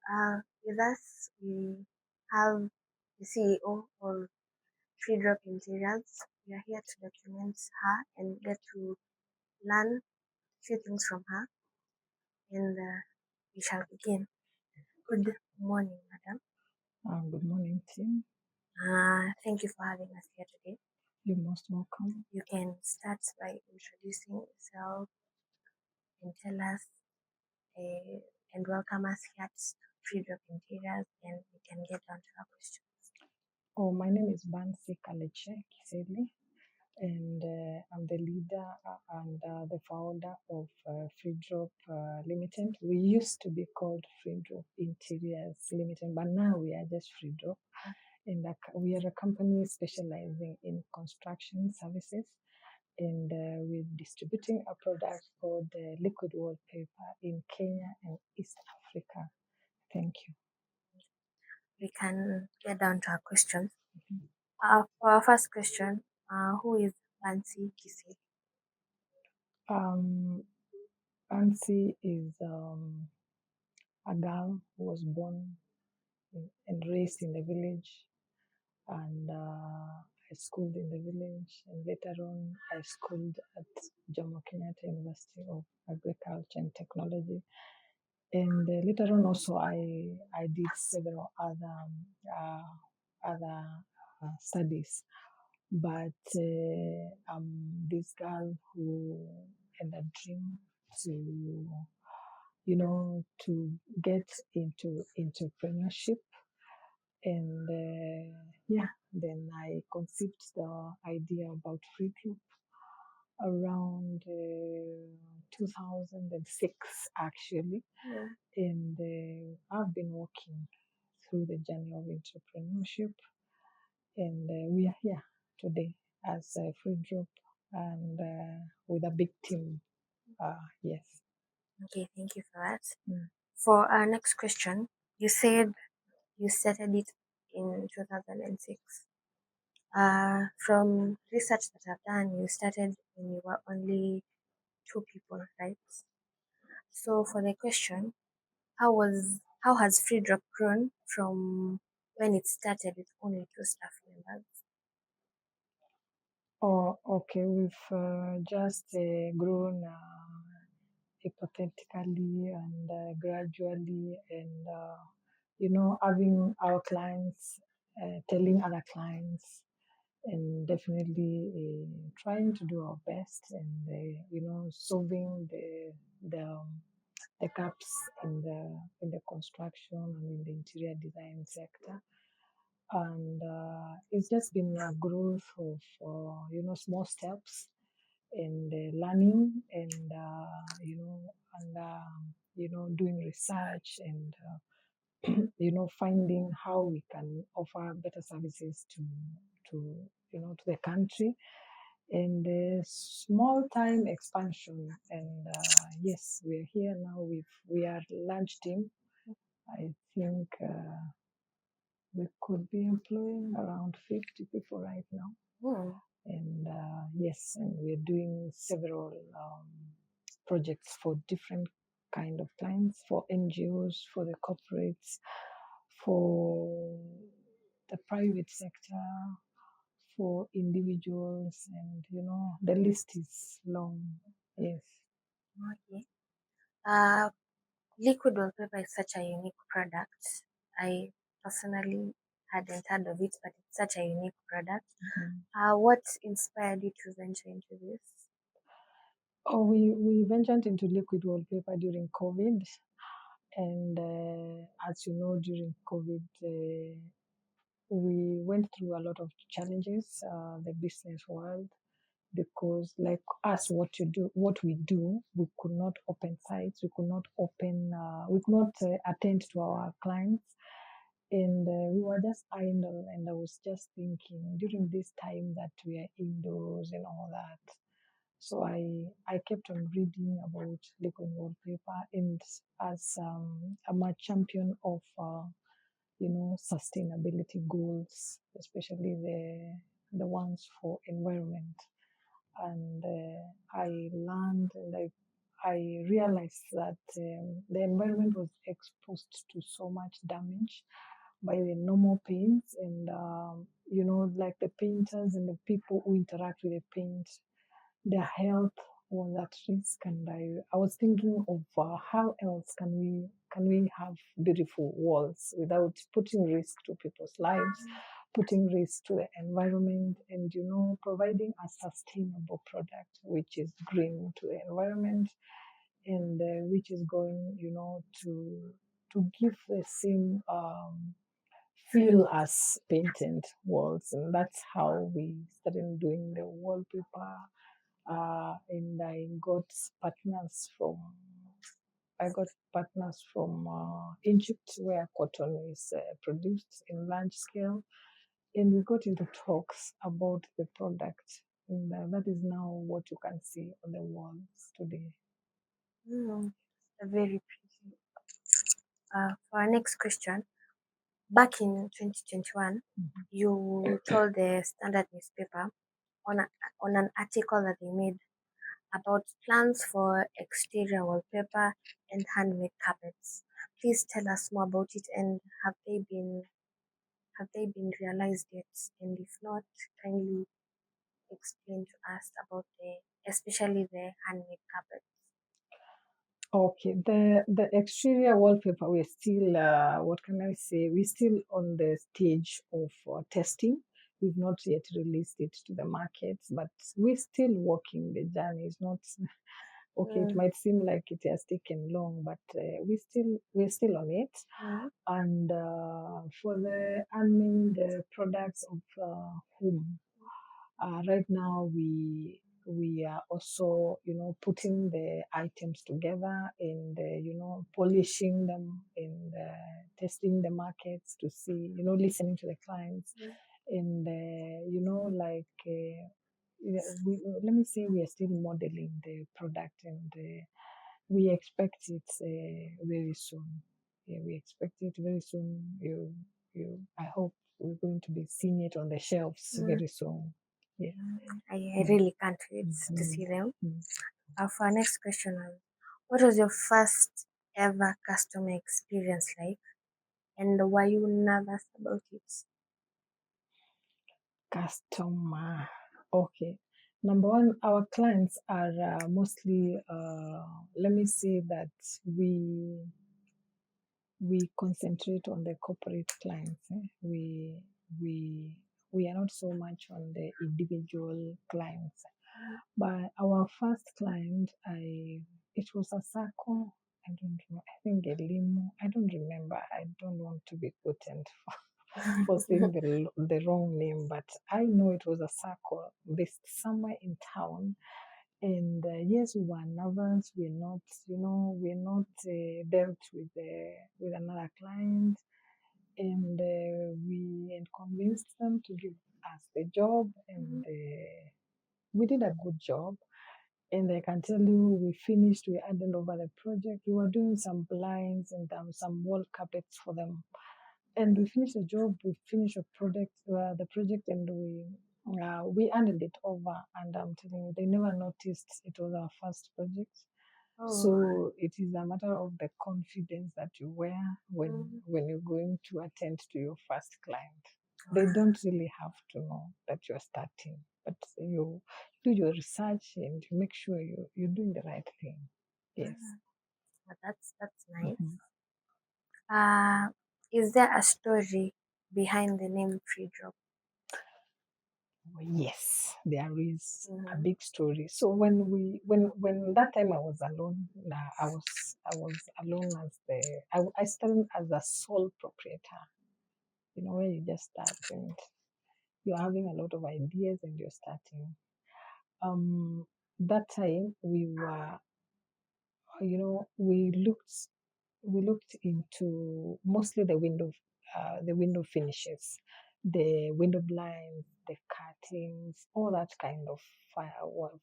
With us, we have the CEO of Freedrop Interiors. We are here to document her and get to learn a few things from her, and we shall begin. Good morning, madam. Good morning, team. Thank you for having us here today. You're most welcome. You can start by introducing yourself and tell us and welcome us here to Freedrop Interiors, and we can get down to our questions. Oh, my name is Bancy Kalekye, and I'm the leader and the founder of Freedrop Limited. We used to be called Freedrop Interiors Limited, but now we are just Freedrop. And we are a company specializing in construction services, and we're distributing a product called liquid wallpaper in Kenya and East Africa. Thank you. We can get down to our questions. For our first question, who is Bancy Kalekye? Um, Bancy is a girl who was born and raised in the village, and I schooled in the village, and later on I schooled at Jomo Kenyatta University of Agriculture and Technology, and later on also I did several other studies, but I'm this girl who had a dream to to get into entrepreneurship, and yeah, then I conceived the idea about Freedrop around 2006 actually, and I've been working through the journey of entrepreneurship, and we are here today as Freedrop, and with a big team. Yes. Okay, thank you for that. Mm. For our next question, you said you started it in 2006. From research that I've done, you started when you were only two people, right? So for the question, how has Freedrop grown from when it started with only two staff members? Oh, okay. We've just grown hypothetically and gradually, and having our clients, telling other clients, and definitely trying to do our best, and solving the gaps in the construction and in the interior design sector. And it's just been a growth of small steps, and learning, and doing research, and finding how we can offer better services to to the country, and small time expansion. And yes, we're here now. We are large team. I think we could be employing around 50 people right now. Hmm. And yes, and we're doing several projects for different kind of clients, for NGOs, for the corporates, for the private sector, for individuals, and the list is long. Yes. Okay. Uh, Liquid wallpaper is such a unique product. I personally hadn't heard of it, but it's such a unique product. What inspired you to venture into this? Oh, we ventured into liquid wallpaper during COVID, and as you know, during COVID, we went through a lot of challenges, the business world, because like us, what we do, we could not open sites, we could not attend to our clients, and we were just idle. And I was just thinking during this time that we are indoors and all that. So I kept on reading about liquid wallpaper, and as I'm a champion of sustainability goals, especially the ones for environment. And I learned, and I realized that the environment was exposed to so much damage by the normal paints, and like the painters and the people who interact with the paint, their health was at risk. And I was thinking of how else can we have beautiful walls without putting risk to people's lives, putting risk to the environment, and providing a sustainable product which is green to the environment, and which is going to give the same feel as painted walls. And that's how we started doing the wallpaper. And I got partners from Egypt, where cotton is produced in large scale, and we got into talks about the product, and that is now what you can see on the walls today. Mm, very pretty. For our next question, back in 2021, Mhm. you told the Standard newspaper on, a, on an article that they made about plans for exterior wallpaper and handmade carpets. Please tell us more about it, and have they been realized yet? And if not, kindly explain to us about especially the handmade carpets. Okay, the exterior wallpaper, we're still, what can I say? We're still on the stage of testing. We've not yet released it to the markets, but we're still walking the journey. It's not okay. It Mm, might seem like it has taken long, but we're still on it. mm, And for the unmanned products of home, right now we are also putting the items together, and polishing them, and testing the markets to see, listening to the clients, mm, and like let me say we are still modeling the product, and we expect it very soon. Yeah, we expect it very soon. I hope we're going to be seeing it on the shelves mm. very soon. Yeah. I Mm, really can't wait to mm, see them. mm. For our next question, what was your first ever customer experience like, and were you nervous about it? Customer. Okay. Number one, our clients are mostly, let me say that we concentrate on the corporate clients. We we are not so much on the individual clients. Mm, But our first client, it was a circle. I don't know. I think a limo. I don't remember. I don't want to be quoted for saying the wrong name, but I know it was a circle based somewhere in town. And yes, we were nervous. We're not dealt with another client, and we convinced them to give us the job, and mhm, we did a good job. And I can tell you, we finished. We handed over the project. We were doing some blinds and some wall carpets for them, and we finished the job. We finished the project, and we handed it over. And I'm telling you, they never noticed it was our first project. Oh, So it is a matter of the confidence that you wear mm, when you're going to attend to your first client. They wow, don't really have to know that you're starting, but you do your research, and you make sure you're doing the right thing. Yes. mm, that's nice. Mhm. Uh, is there a story behind the name Free Drop? Yes, there is a Mm-hmm. big story. So when that time I was alone, I was alone as I started as a sole proprietor. When you just start and you're having a lot of ideas and you're starting. That time we looked into mostly the window finishes, the window blinds, the curtains, all that kind of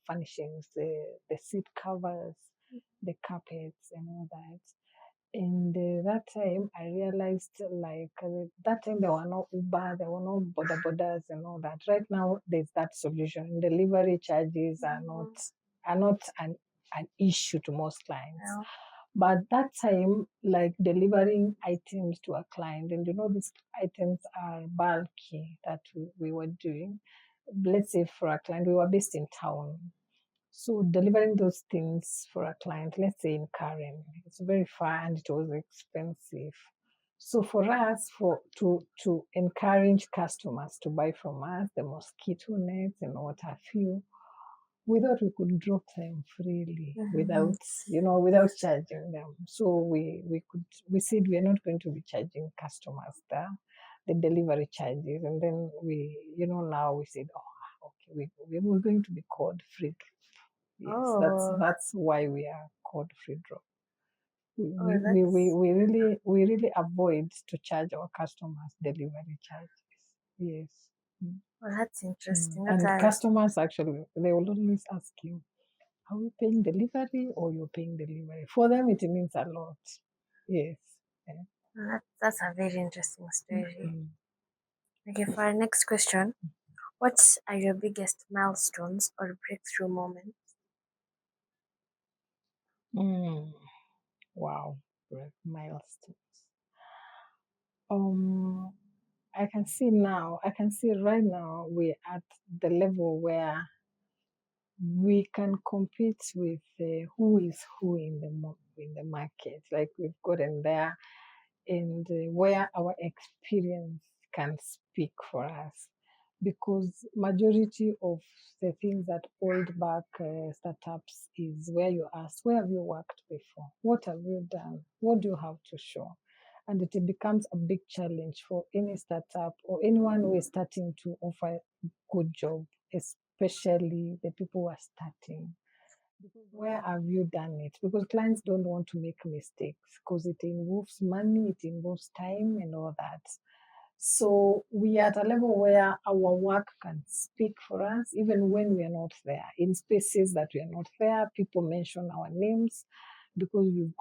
furnishings, the seat covers, the carpets, and all that. And that time, I realized, like, that time there were no Uber, there were no border borders and all that. Right now, there's that solution. Delivery charges are not an issue to most clients. Yeah. But that time, like delivering items to a client, and these items are bulky that we were doing. Let's say for a client, we were based in town. So delivering those things for a client, let's say in Karen, it's very far and it was expensive. So for us, to encourage customers to buy from us, the mosquito nets and what have you, we thought we could drop them freely Mhm. without charging them. So we said we are not going to be charging customers the delivery charges, and then now we said, oh, okay, we're going to be called free. Yes, Oh, that's why we are called free drop. oh, We really avoid to charge our customers delivery charges. Yes. Mm. that's Mm. interesting. That's And a customers actually, they will always ask you, are we paying delivery or you're paying delivery? For them, it means a lot. Yes. Yeah. that's a very interesting story. Mm. Okay, for our next question, what are your biggest milestones or breakthrough moments? Mm. Wow. Great milestones. Um, I can see right now we're at the level where we can compete with who is who in in the market. Like we've gotten there, and where our experience can speak for us, because majority of the things that hold back startups is where you ask, where have you worked before, what have you done, what do you have to show, and it becomes a big challenge for any startup or anyone who is starting to offer good job, especially the people who are starting. Because where have you done it? Because clients don't want to make mistakes because it involves money, it involves time, and all that. So we are at a level where our work can speak for us, even when we are not there. In spaces that we are not there, people mention our names because we've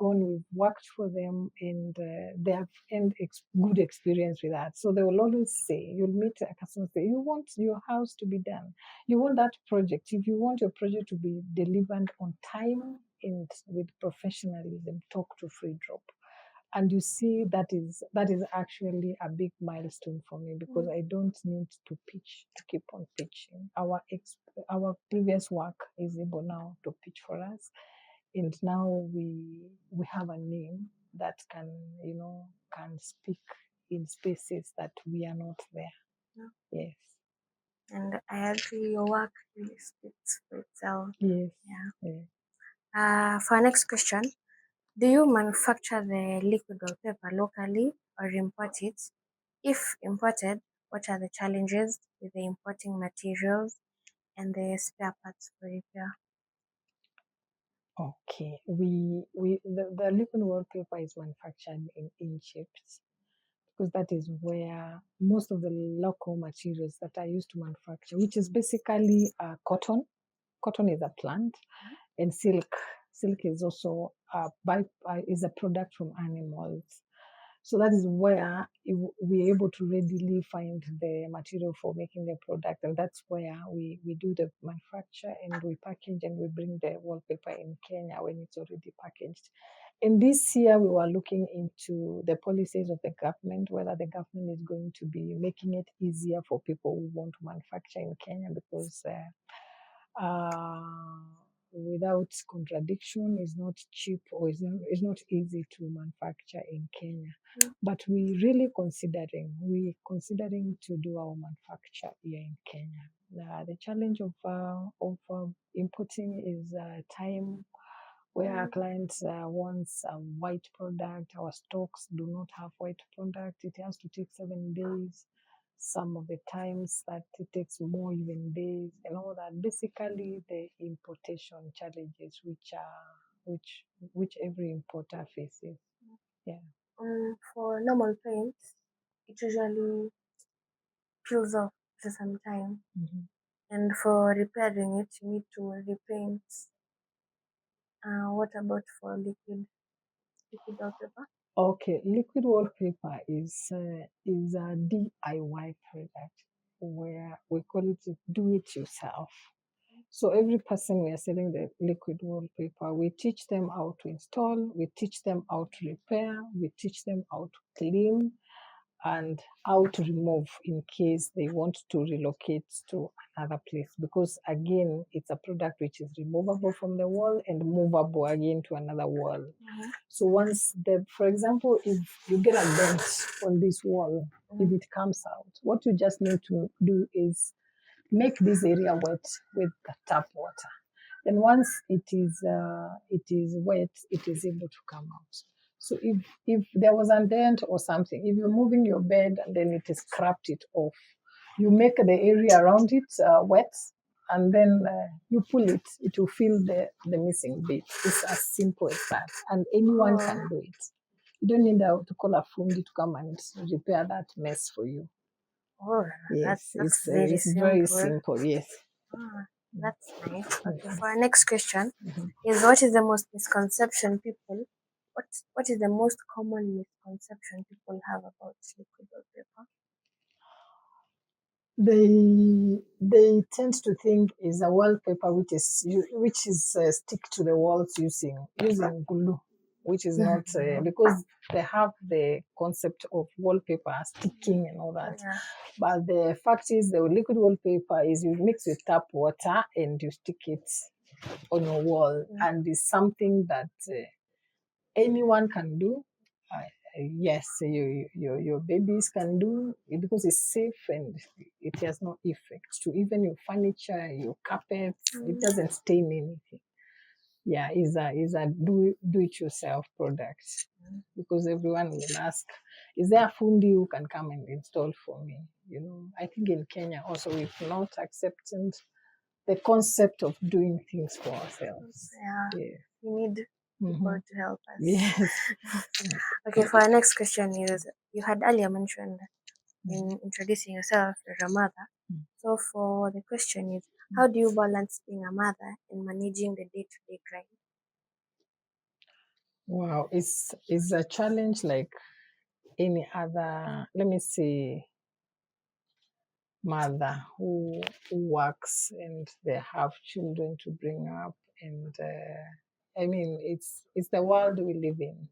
worked for them, and they have good experience with that. So they will always say, you'll meet a customer say, you want your house to be done, you want that project. If you want your project to be delivered on time and with professionalism, talk to Freedrop. And you see, that is actually a big milestone for me, because I don't need to pitch to keep on pitching. Our previous work is able now to pitch for us, and now we have a name that can speak in spaces that we are not there. Yeah. Yes. And I agree, your work really speaks for itself. Yes. Yeah. Yeah. For our next question, do you manufacture the liquid wallpaper locally or import it? If imported, what are the challenges with the importing materials and the spare parts for repair? Okay. The liquid wallpaper is manufactured in Egypt, because that is where most of the local materials that are used to manufacture, which is basically cotton. Cotton is a plant, and silk. Silk is also is a product from animals. So that is where we're able to readily find the material for making the product, and that's where we do the manufacture, and we package, and we bring the wallpaper in Kenya when it's already packaged. And this year we were looking into the policies of the government, whether the government is going to be making it easier for people who want to manufacture in Kenya, because uh, without contradiction, is not cheap, or is not easy to manufacture in Kenya. But we considering to do our manufacture here in Kenya. The challenge of importing is time, where our clients wants a white product. Our stocks do not have white product. It has to take 7 days. Some of the times that it takes more, even days, and all that. Basically, the importation challenges, which every importer faces. Yeah. For normal paints, it usually peels off after some time. Mhm. And for repairing it, you need to repaint. What about for liquid wallpaper? Okay, liquid wallpaper is a DIY product, where we call it do it yourself. So every person we are selling the liquid wallpaper, we teach them how to install, we teach them how to repair, we teach them how to clean, and how to remove in case they want to relocate to another place. Because again, it's a product which is removable from the wall and movable again to another wall. So once for example, if you get a dent on this wall, if it comes out, what you just need to do is make this area wet with the tap water. And once it is wet, it is able to come out. So if there was a dent or something, if you're moving your bed and then it is scrapped it off, you make the area around it wet, and then you pull it. It will fill the missing bit. It's as simple as that, and anyone can do it. You don't need to call a fundi to come and repair that mess for you. Oh, Yes, that's very it's very simple. simple. Yes. That's nice. Okay, for our next question is, what is the most misconception people what is the most common misconception people have about liquid wallpaper? They tend to think is a wallpaper which is stick to the walls using glue, which is not because they have the concept of wallpaper sticking and all that. Yeah. But the fact is, the liquid wallpaper is you mix with tap water and you stick it on your wall, and it's something that anyone can do. Yes, your babies can do it because it's safe and it has no effect to even your furniture, your carpets. It doesn't stain anything. Yeah, is a do it yourself product, because everyone will ask, is there a fundi who can come and install for me? I think in Kenya also we've not accepted the concept of doing things for ourselves. Yeah. Yeah. We need people to help us. Yes. Okay, for our next question is, you had earlier mentioned in introducing yourself as a mother. So for the question is, how do you balance being a mother and managing the day-to-day grind? Wow, it's a challenge like any other, let me say, mother who works and they have children to bring up, and I mean it's the world we live in.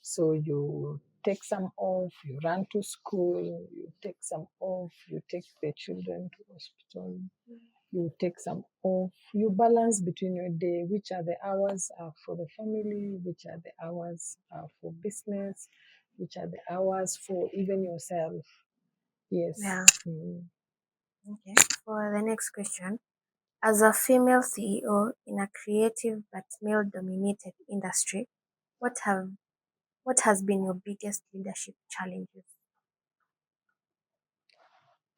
So you take some off, you run to school, you take some off, you take the children to hospital, you take some off, you balance between your day, which are the hours are for the family, which are the hours are for business, which are the hours for even yourself. Yes. Yeah. Okay. For the next question, as a female CEO in a creative but male-dominated industry, what have what has been your biggest leadership challenges?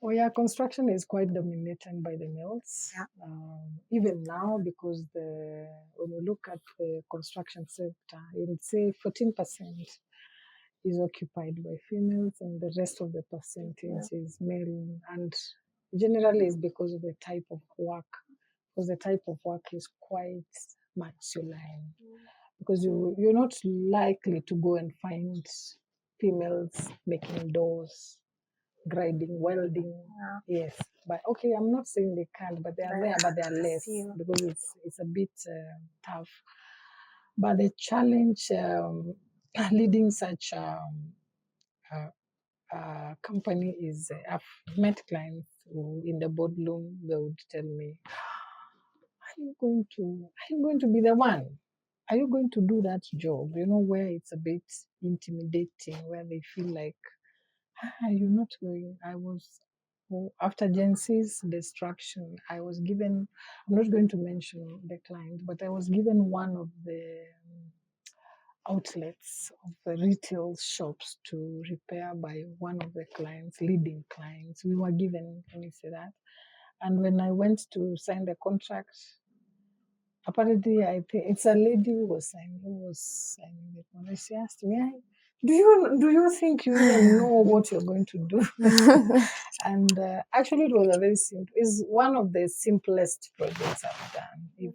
Oh yeah, construction is quite dominated by the males. Yeah. Even now, because when you look at the construction sector, you would say 14% is occupied by females, and the rest of the percentage is male. And generally, it's because of the type of work, because the type of work is quite masculine. Because you're not likely to go and find females making doors, grinding, welding. Yes, but okay, I'm not saying they can't, but they are there, but they are less because it's a bit tough. But the challenge leading such company is I've met clients who in the boardroom they would tell me, are you going to be the one? Are you going to do that job? Where it's a bit intimidating, where they feel like, you're not going. After Gen Z's destruction, I was given, I'm not going to mention the client, but I was given one of the outlets of the retail shops to repair by one of the clients, leading clients. We were given, let me say that. And when I went to sign the contract, apparently I think it's a lady who was signing the contract. She asked me, do you think you even know what you're going to do? And actually it was a very simple, it's one of the simplest projects I've done.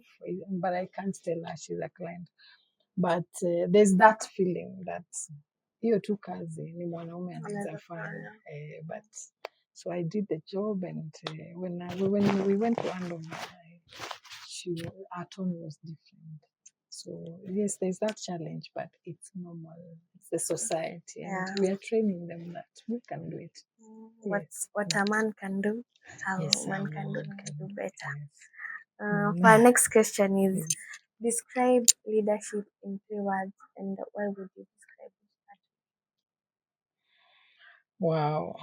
But I can't tell her she's a client. But there's that feeling that hiyo tu kazi ni mwanaume anaweza fanya. But so I did the job, and when we went to hand over, our tone was different. So yes, there's that challenge, but it's normal. It's the society, and Yeah. we are training them that we can do it. Yes, What a man can do, a yes, woman can do, woman and can do do. better. Yes. For our Mm. next question is, Yes. describe leadership in 3 words, and why would you describe it? Wow.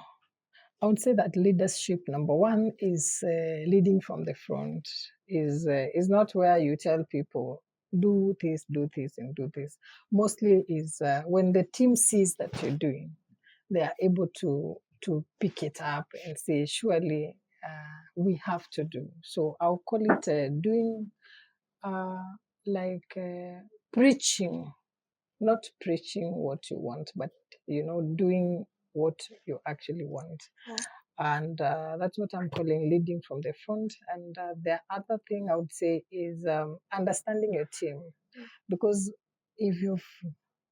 I would say that leadership number one is leading from the front. Is not where you tell people do this, and do this. Mostly is when the team sees that you're doing, they are able to pick it up and say, surely we have to do. So I'll call it doing uh, like preaching, not preaching what you want, but doing what you actually want. Yeah. And that's what I'm calling leading from the front. And the other thing I would say is understanding your team, because if you've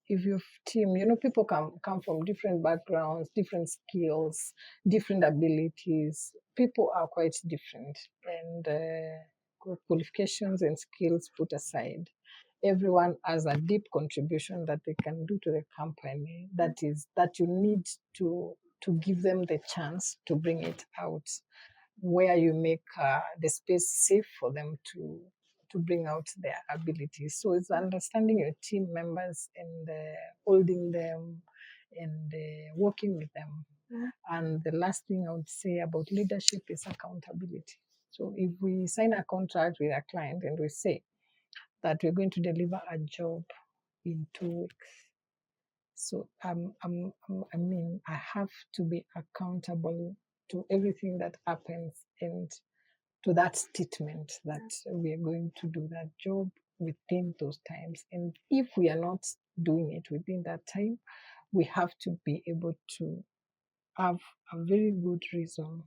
if your team, people come from different backgrounds, different skills, different abilities. People are quite different, and qualifications and skills put aside, everyone has a deep contribution that they can do to the company. That you need to give them the chance to bring it out, where you make the space safe for them to bring out their abilities. So it's understanding your team members and holding them and working with them. Mm. And the last thing I would say about leadership is accountability. So if we sign a contract with a client and we say that we're going to deliver a job in 2 weeks, so I mean, I have to be accountable to everything that happens and to that statement that we are going to do that job within those times. And if we are not doing it within that time, we have to be able to have a very good reason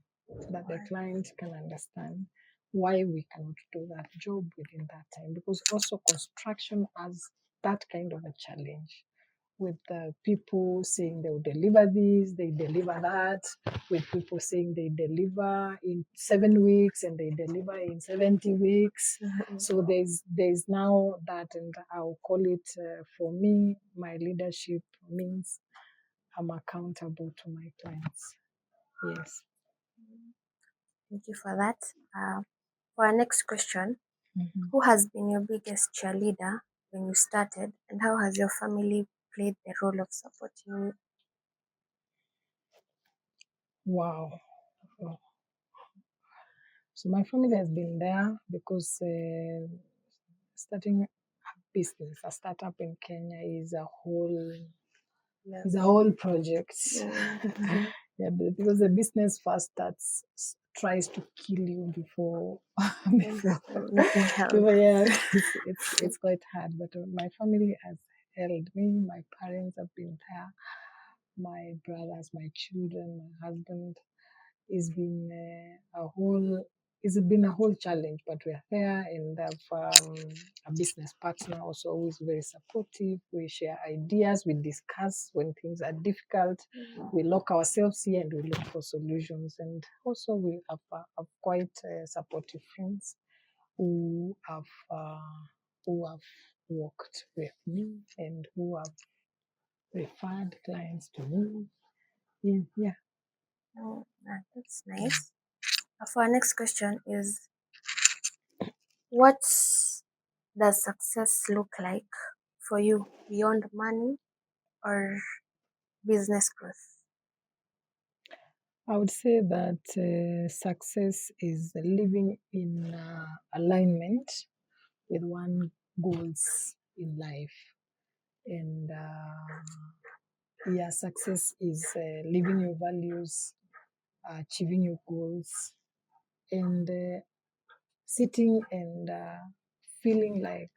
that the client can understand why we cannot do that job within that time. Because also construction has that kind of a challenge with people saying they will deliver this, they deliver that, with people saying they deliver in 7 weeks and they deliver in 70 weeks. So there's now that, and I'll call it for me, my leadership means I'm accountable to my clients. Yes. Thank you for that. For our next question, Mhm. who has been your biggest cheerleader when you started, and how has your family played the role of supporting you? Wow. Wow. So my family has been there because starting a business, a startup in Kenya is a Level. whole project. Mm. Yeah, because the business first tries to kill you before before Anything else? before, yeah, it's quite hard. But my family has held me. My parents have been there. My brothers, my children, my husband. It's been a whole challenge, but we're there, and have a business partner also who is very supportive. We share ideas, we discuss when things are difficult, we lock ourselves here and we look for solutions. And also we have quite supportive friends who have uh, who have worked with me and who have referred clients to me. Yeah. Oh, that's nice. For our next question is, what does success look like for you beyond money or business growth? I would say that success is living in alignment with one goals in life, and yeah, success is living your values, achieving your goals, and sitting and feeling like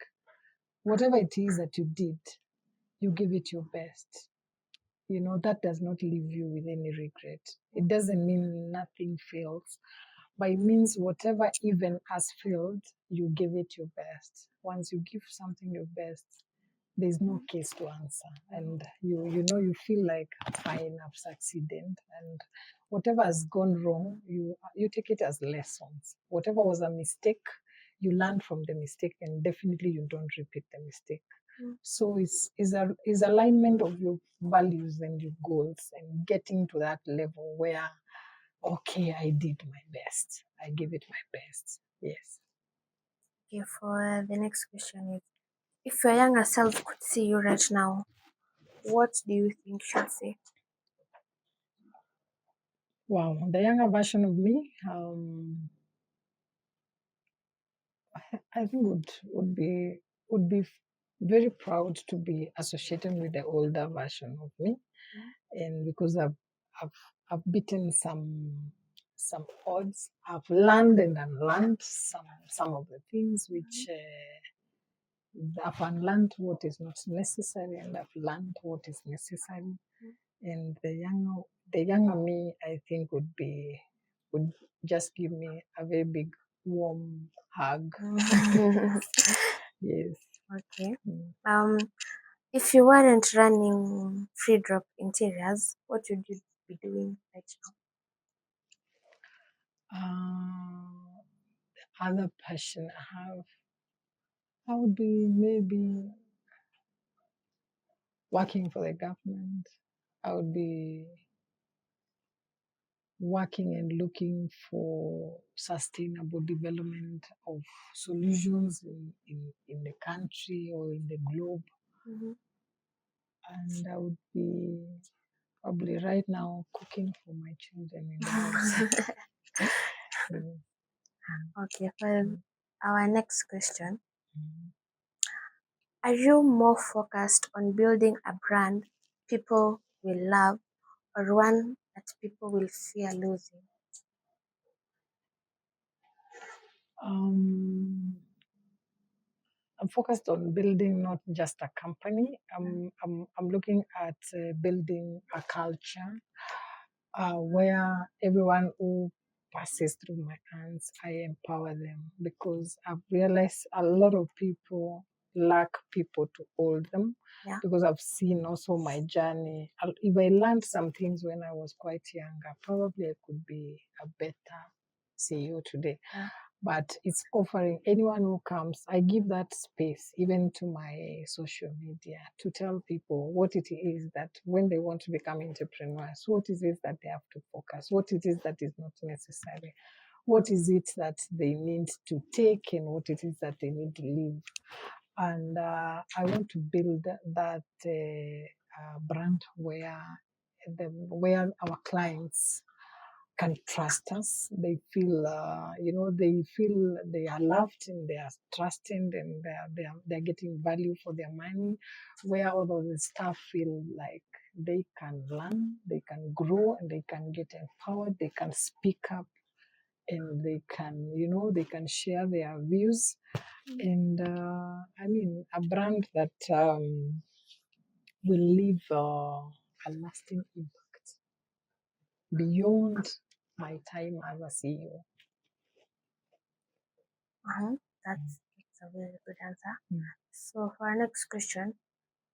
whatever it is that you did, you give it your best. That does not leave you with any regret. It doesn't mean nothing fails, but it means whatever even has failed, you give it your best. Once you give something your best, there's no case to answer, and you feel like fine, I've succeeded, and whatever has gone wrong, you take it as lessons. Whatever was a mistake, you learn from the mistake, and definitely you don't repeat the mistake. Mm. So is alignment of your values and your goals, and getting to that level where, okay, I did my best, I gave it my best. Yes. Okay, for the next question is, if your younger self could see you right now, what do you think she'd say? Wow, the younger version of me, I think would be very proud to be associated with the older version of me, Mm. and because I've I've beaten some odds, I've learned and unlearned some of the things which I've unlearned what is not necessary, and I've learned what is necessary. And the younger me, I think, would just give me a very big warm hug. Mm. Yes. Okay. Mm. Um, if you weren't running Freedrop Interiors, what would you be doing right now? Other passion I have, I would be maybe working for the government. I would be working and looking for sustainable development of solutions in the country or in the globe. Mm-hmm. And I would be probably right now cooking for my children in the house. Mm, Okay, for mm, our next question, mm. are you more focused on building a brand people will love or one that people will fear losing? Um, I'm focused on building not just a company. Mm. I'm looking at building a culture where everyone who passes through my hands, I empower them, because I've realized a lot of people lack people to hold them, Yeah, because I've seen also my journey. If I learned some things when I was quite younger, probably I could be a better CEO today. yeah. But it's offering anyone who comes, I give that space even to my social media to tell people what it is that when they want to become entrepreneurs, what is it that they have to focus, what it is that is not necessary, what is it that they need to take, and what it is that they need to leave. And I want to build that brand where our clients can trust us. They feel, they feel they are loved and they are trusted, and they're getting value for their money. Where all of the staff feel like they can learn, they can grow, and they can get empowered. They can speak up, and they can share their views. And I mean, a brand that will leave a lasting impact beyond my time as a CEO. Uh-huh. That's a very good answer. Mm. So for our next question,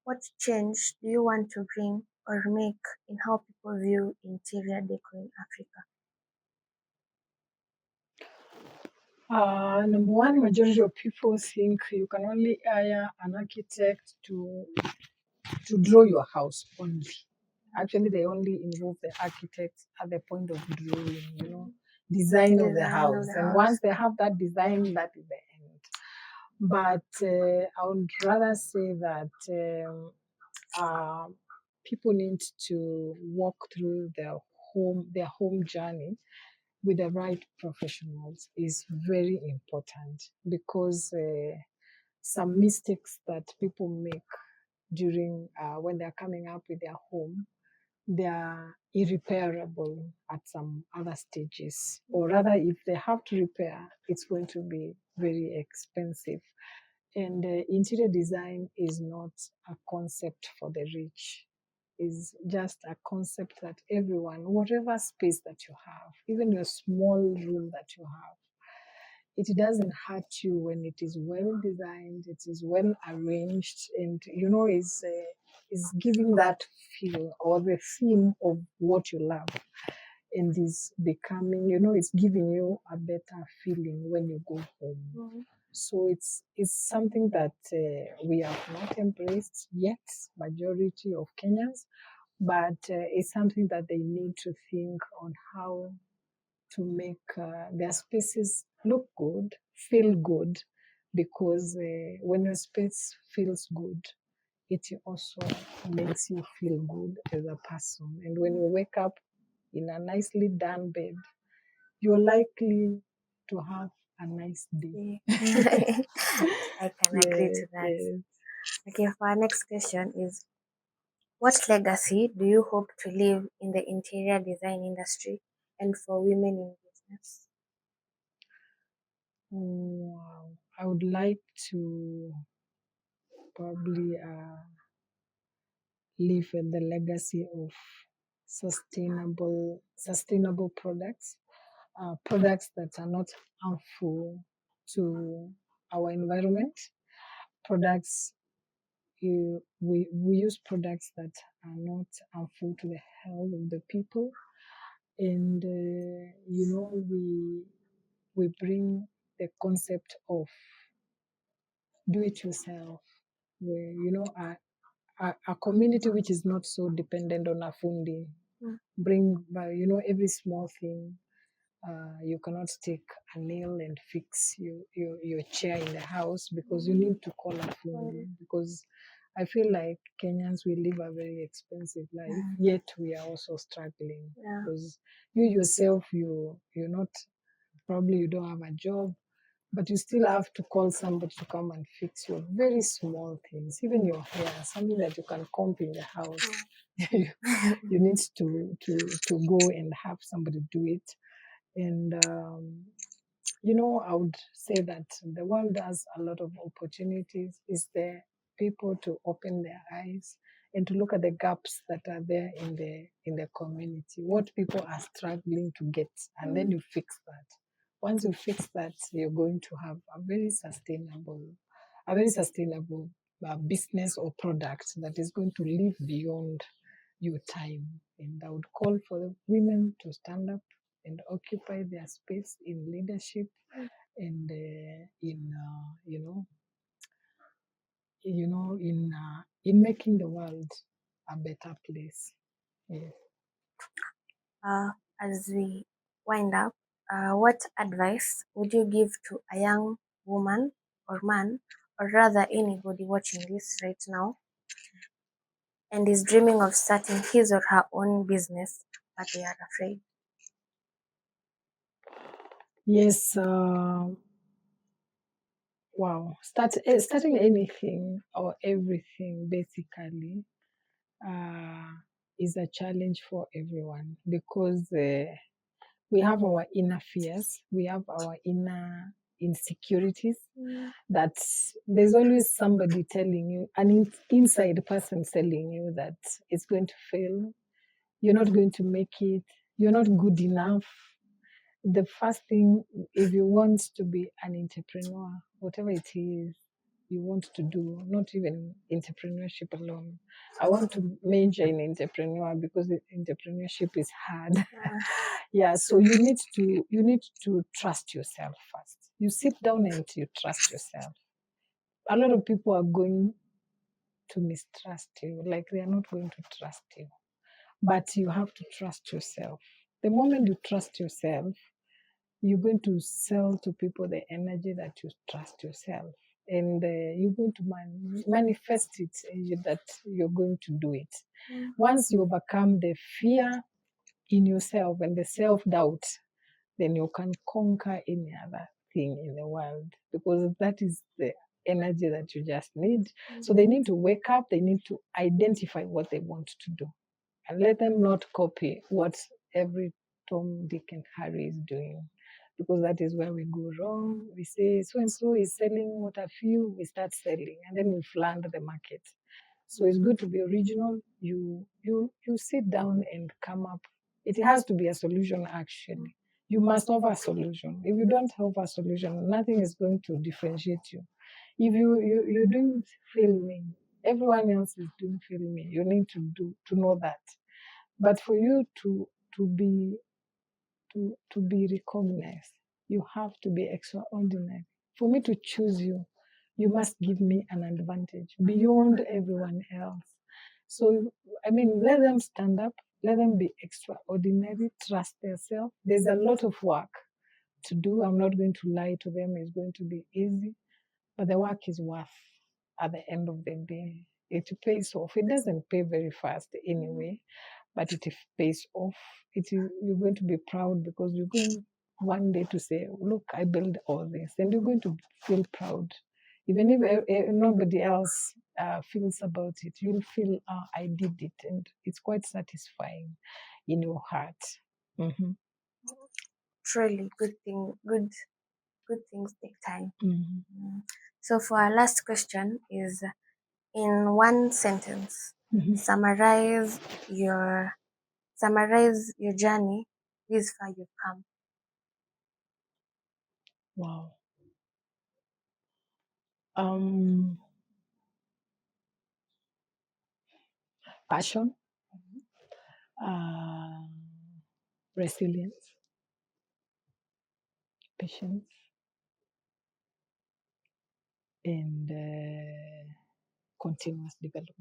what change do you want to bring or make in how people view interior decor in Africa? Number one, majority of people think you can only hire an architect to draw your house only. Actually, they only involve the architect at the point of drawing, design of the Design of house. the And house. once they have that design, that is the end. But I would rather say that people need to walk through their home journey with the right professionals is very important, because some mistakes that people make during when they're coming up with their home, they are irreparable at some other stages, or rather if they have to repair, it's going to be very expensive. And interior design is not a concept for the rich, is just a concept that everyone, whatever space that you have, even your small room that you have, it doesn't hurt you when it is well designed, it is well arranged, and is giving that feel or the theme of what you love. and is becoming, you know, it's giving you a better feeling when you go home. Mm. So it's something that we have not embraced yet, majority of Kenyans, but it's something that they need to think on how to make their spaces look good, feel good, because when your space feels good, it also makes you feel good as a person. And when you wake up in a nicely done bed, you're likely to have a nice day. Yeah. I can agree Yeah, to that. yeah. Okay, for our next question is, what legacy do you hope to leave in the interior design industry and for women in business? Wow. I would like to probably leave the legacy of sustainable products, products that are not harmful to our environment, products we use products that are not harmful to the health of the people, and you know, we bring the concept of do it yourself, where you know a community which is not so dependent on a fundi, Mm. bring by, you know, every small thing. You cannot take a nail and fix your chair in the house because you need to call a fundi, Mm. because I feel like Kenyans, we live a very expensive life, yet we are also struggling Yeah. because you yourself, you're not, probably you don't have a job, but you still have to call somebody to come and fix your very small things, even your hair, something that you can comb in the house. you you need to go and have somebody do it. And you know, I would say that the world has a lot of opportunities. Is there people to open their eyes and to look at the gaps that are there in the community, what people are struggling to get, and then you fix that. Once you fix that, you're going to have a very sustainable business or product that is going to live beyond your time. And I would call for the women to stand up and occupy their space in leadership and in in making the world a better place. Yes. Uh, as we wind up, what advice would you give to a young woman or man, or rather anybody watching this right now, and is dreaming of starting his or her own business, but they are afraid? Yes. Wow. Starting anything or everything basically uh, is a challenge for everyone because we have our inner fears, we have our inner insecurities. Mm. That there's always somebody telling you, an inside person telling you that it's going to fail, you're not going to make it, you're not good enough. The first thing, if you want to be an entrepreneur, whatever it is you want to do, not even entrepreneurship alone. I want to major in entrepreneur because entrepreneurship is hard. Yeah, so you need to trust yourself first. You sit down and you trust yourself. A lot of people are going to mistrust you, like they are not going to trust you. But you have to trust yourself. The moment you trust yourself, you're going to sell to people the energy that you trust yourself. And you're going to manifest it that you're going to do it. Once you overcome the fear in yourself and the self doubt, then you can conquer any other thing in the world because that is the energy that you just need. So they need to wake up, they need to identify what they want to do and let them not copy what every Tom, Dick, and Harry is doing. Because that is where we go wrong. We say so and so is selling what a few, we start selling, and then we flounder the market. So it's good to be original. You sit down and come up. It has to be a solution actually. You must offer a solution. If you don't offer a solution, nothing is going to differentiate you. If you're doing filming, everyone else is doing filming. You need to know that. But for you to be to be recognized. You have to be extraordinary. For me to choose you, you must give me an advantage beyond everyone else. So, I mean, let them stand up, let them be extraordinary, trust themselves. There's a lot of work to do. I'm not going to lie to them, it's going to be easy, but the work is worth at the end of the day. It pays off. It doesn't pay very fast anyway, but it pays off. You're going to be proud because you're going one day to say, look, I built all this, and you're going to feel proud. Even if nobody else feels about it, you'll feel, I did it, and it's quite satisfying in your heart. Mm-hmm. Truly, good things take time. Mm-hmm. So for our last question is, in one sentence, Mm-hmm. summarize your journey this far you've come. Wow. Um, Passion, uh, resilience, patience, and continuous development.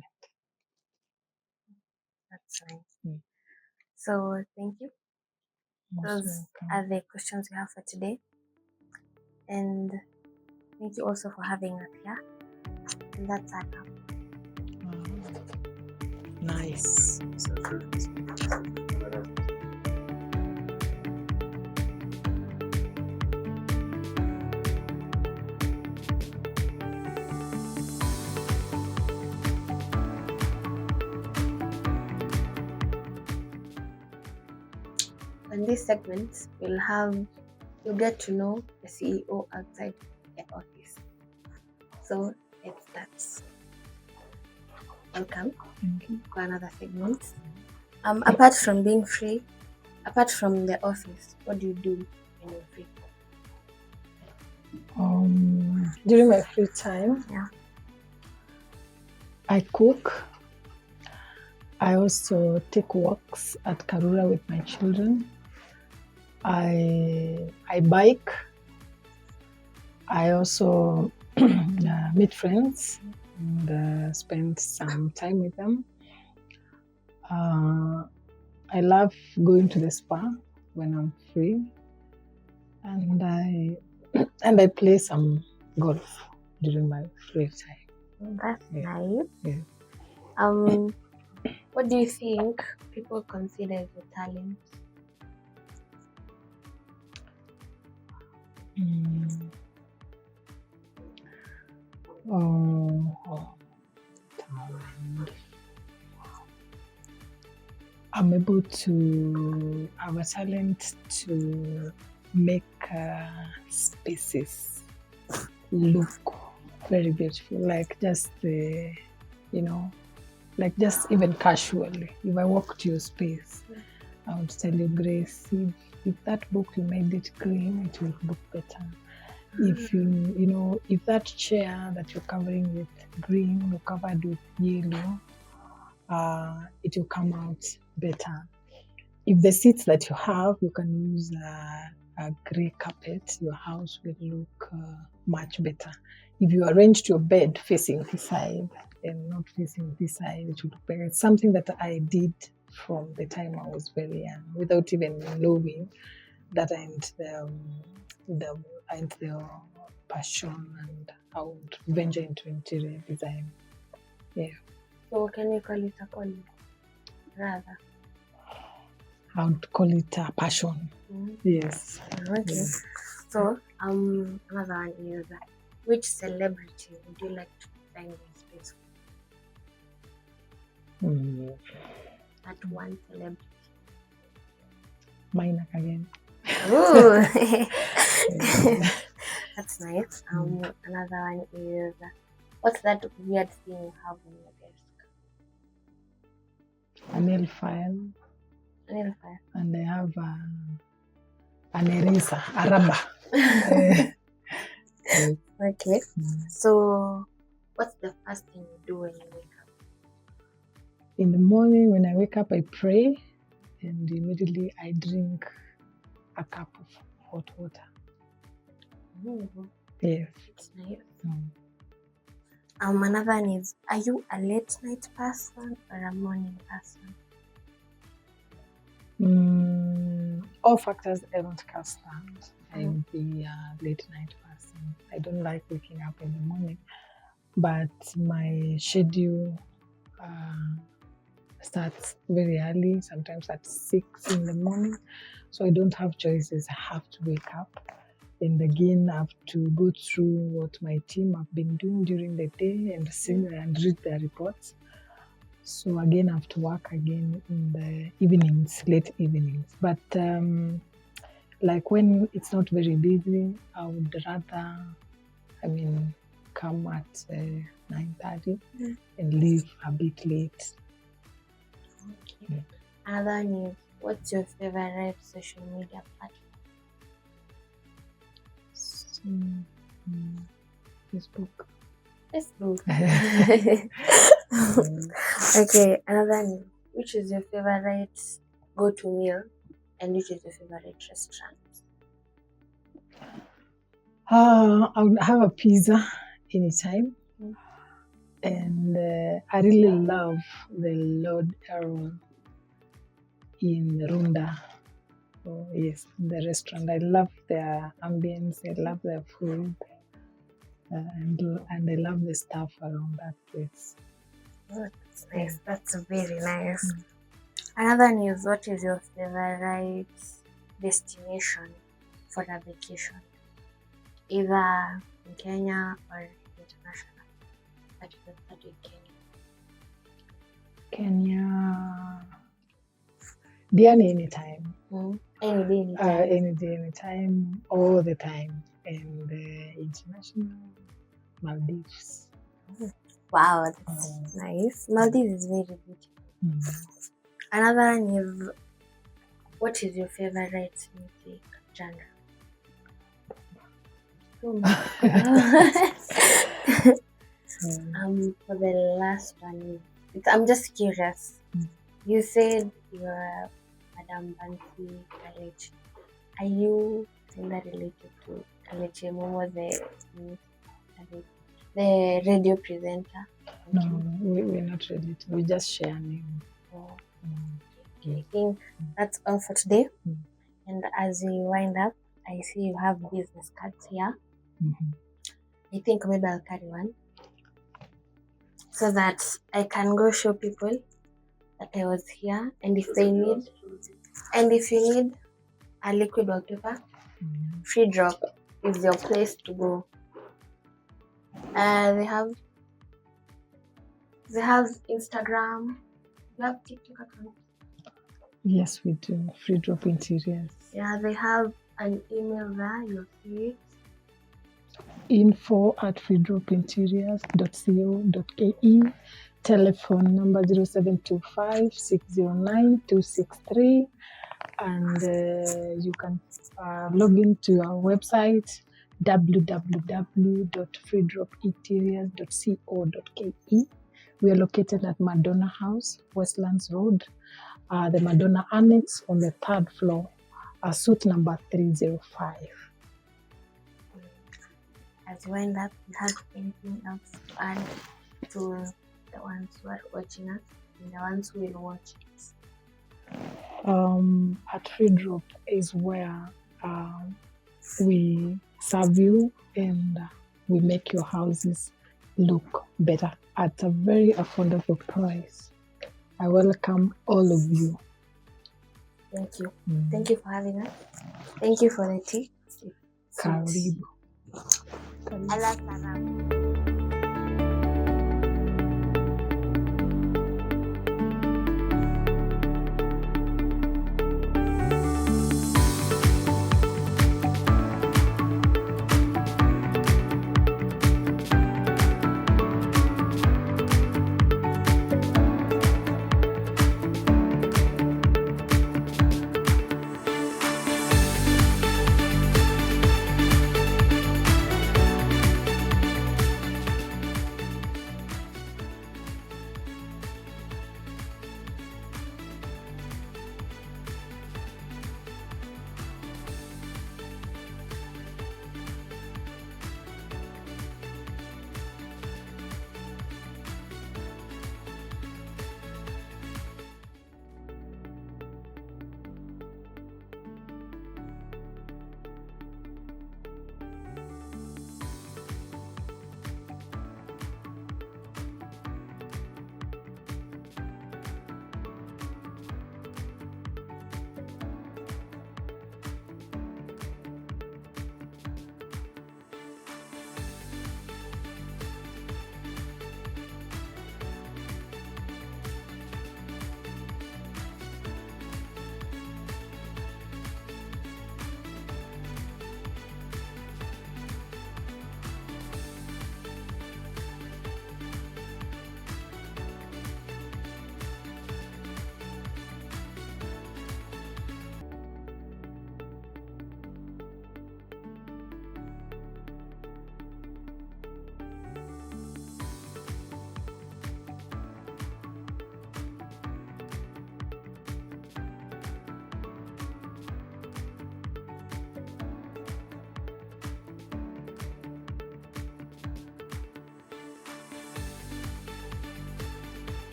That's nice. Mm. So thank you. Most Those welcome. are the questions we have for today. And thank you also for having us here. And that's our wrap. Nice. In this segment, you'll get to know the CEO outside the office. So it starts. Welcome to another segment. Apart from being free, apart from the office, what do you do when you're free? During my free time, Yeah. I cook. I also take walks at Karura with my children. I bike. I also meet friends and spend some time with them. I love going to the spa when I'm free, and I play some golf during my free time. That's nice. Yeah. What do you think people consider as your talent? Talent. I'm able to have a talent to make spaces look very beautiful, like just like just even casually. If I walk to your space, I would tell you, Grace, if that book you made it green, it will look better. If if that chair that you're covering with green or covered with yellow, it will come out better. If the seats that you have, you can use a grey carpet, your house will look much better. If you arranged your bed facing this side and not facing this side, it would look better. It's something that I did from the time I was very young, without even knowing that I had the passion, and I would venture into interior design. Yeah. So can you call it a calling? Rather. I would call it a passion. Yes. Okay. Yeah. So another one is, which celebrity would you like to find in space for? That one celebrity. Mine again. Ooh. That's nice. Another one is, what's that weird thing you have on your desk? A nail file. A nail file. And I have an eraser, a rubber. Okay. So, what's the first thing you do when you wake up? In the morning, when I wake up, I pray, and immediately I drink a cup of hot water. Mm-hmm. Yes. It's nice. Mm. Another one is, are you a late night person or a morning person? All factors don't cast stand. I would be a late night person. I don't like waking up in the morning, but my schedule starts very early, sometimes at 6 in the morning. So I don't have choices. I have to wake up. And again, I have to go through what my team have been doing during the day and see and read their reports. So again, I have to work again in the evenings, late evenings. But like when it's not very busy, I would rather, come at 9:30 and leave a bit late. Okay. Another one is, what's your favorite social media platform? Facebook. Okay, another one. Which is your favorite go-to meal and which is your favorite restaurant? I would have a pizza anytime. And I really love the Lord Errol in Runda. Oh, yes, the restaurant. I love their ambience. I love their food. And I love the staff around that place. Oh, that's nice. That's very nice. Another one is, what is your favorite destination for a vacation? Either in Kenya or international. But you can start with Kenya. Kenya. Diani anytime. Any day, anytime. Any day, anytime, all the time. And international, Maldives. Wow, that's nice. Maldives is very beautiful. Another one is, what is your favorite music genre? For the last one, I'm just curious. You said you're Madam Bancy Kalekye. Are you related to Kalekye Momo, the radio presenter? No, we're not related. We just share name. Oh. Okay. I think that's all for today. And as we wind up, I see you have business cards here. I think maybe I'll carry one so that I can go show people that I was here, and if you need a liquid wallpaper, Freedrop is your place to go. They have Instagram. You have TikTok account? Yes, we do. Freedrop Interiors. Yeah, they have an email there. You'll see it. info@freedropinteriors.co.ke. Telephone number 0725 609 263. And you can log into our website www.freedropinteriors.co.ke. We are located at Madonna House, Westlands Road, the Madonna Annex on the 3rd floor, suite number 305. As you wind up, you have anything else to add to the ones who are watching us and the ones who will watch it? At Freedrop is where we serve you and we make your houses look better at a very affordable price. I welcome all of you. Thank you. Thank you for having us. Thank you for the tea. Karibu. I like that.